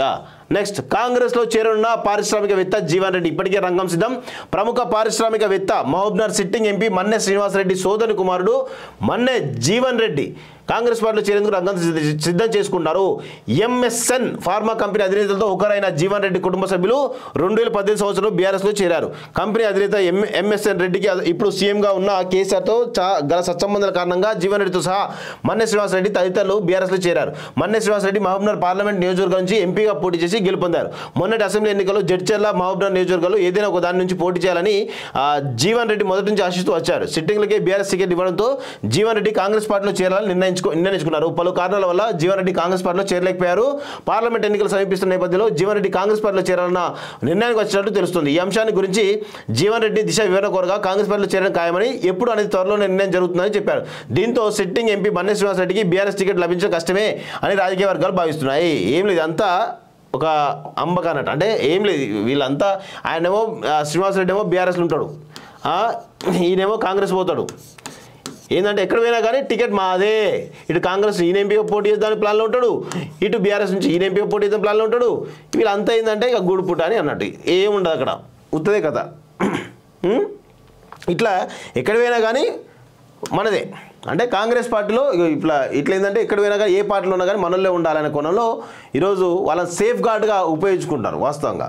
Yeah next కాంగ్రెస్లో చేరనున్న పారిశ్రామికవేత్త జీవన్ రెడ్డి ఇప్పటికే రంగం సిద్ధం. ప్రముఖ పారిశ్రామికవేత్త మహబూబ్నగర్ సిట్టింగ్ ఎంపీ మన్నె శ్రీనివాసరెడ్డి సోదరుని కుమారుడు మన్నె జీవన్ రెడ్డి కాంగ్రెస్ పార్టీలో చేరేందుకు రంగం సిద్ధం చేసుకున్నారు. ఎంఎస్ఎన్ ఫార్మా కంపెనీ అధినేతలతో ఒకరైన జీవన్ రెడ్డి కుటుంబ సభ్యులు 2018 సంవత్సరంలో బీఆర్ఎస్లో చేరారు. కంపెనీ అధినేత ఎంఎస్ఎన్ రెడ్డికి ఇప్పుడు సీఎంగా ఉన్న కేసీఆర్తో గల సత్సంబంధాల కారణంగా జీవన్ రెడ్డితో సహా మన్నె శ్రీనివాసరెడ్డి తదితరులు బీఆర్ఎస్లో చేరారు. మన్నె శ్రీనివాసరెడ్డి మహబూబ్నగర్ పార్లమెంట్ నియోజకవర్గం నుంచి ఎంపీగా పోటీ చేసి గెలుపొందారు. మొన్నటి అసెంబ్లీ ఎన్నికల్లో జడ్చర్ల మహబూబ్నగర్ నియోజకవర్గాల్లో ఏదైనా ఒక దాని నుంచి పోటీ చేయాలని జీవన్ రెడ్డి మొదటి నుంచి ఆశిస్తూ వచ్చారు. సిట్టింగ్లకే బీఆర్ఎస్ టికెట్ ఇవ్వడంతో జీవన్ రెడ్డి కాంగ్రెస్ పార్టీలో చేరాలని నిర్ణయించుకున్నారు. పలు కారణాల వల్ల జీవన్ రెడ్డి కాంగ్రెస్ పార్టీలో చేరలేకపోయారు. పార్లమెంట్ ఎన్నికలు సమీపిస్తున్న నేపథ్యంలో జీవన్ రెడ్డి కాంగ్రెస్ పార్టీలో చేరాలన్న నిర్ణయానికి వచ్చినట్టు తెలుస్తుంది. ఈ అంశాన్ని గురించి జీవన్ రెడ్డి దిశ వివరణ కోరగా కాంగ్రెస్ పార్టీలో చేరడం ఖాయమని ఎప్పుడు అనేది త్వరలో నిర్ణయం జరుగుతుందని చెప్పారు. దీంతో సిట్టింగ్ ఎంపీ మన్నె శ్రీనివాసరెడ్డికి బీఆర్ఎస్ టికెట్ లభించడం కష్టమే అని రాజకీయ వర్గాలు భావిస్తున్నాయి. ఏం లేదు, అంతా ఒక అంబకానట, అంటే ఏం లేదు, వీళ్ళంతా ఆయనేమో శ్రీనివాసరెడ్డి ఏమో బీఆర్ఎస్లో ఉంటాడు, ఈయనేమో కాంగ్రెస్ పోతాడు. ఏంటంటే ఎక్కడ పోయినా కానీ టికెట్ మాదే. ఇటు కాంగ్రెస్ ఈయన ఎంపీగా పోటీ చేద్దామని ప్లాన్లో ఉంటాడు, ఇటు బీఆర్ఎస్ నుంచి ఈయన ఎంపీగా పోటీ చేద్దాం ప్లాన్లో ఉంటాడు. వీళ్ళంతా ఏంటంటే ఇక గూడుపుట అని అన్నట్టు ఏముండదు అక్కడ, ఉత్తదే కథ. ఇట్లా ఎక్కడ పోయినా కానీ మనదే. అంటే కాంగ్రెస్ పార్టీలో ఇట్లా ఏంటంటే ఎక్కడ పోయినా కానీ ఏ పార్టీలో ఉన్నా కానీ మనల్లో ఉండాలనే కోణంలో ఈరోజు వాళ్ళని సేఫ్ గార్డ్గా ఉపయోగించుకుంటారు వాస్తవంగా.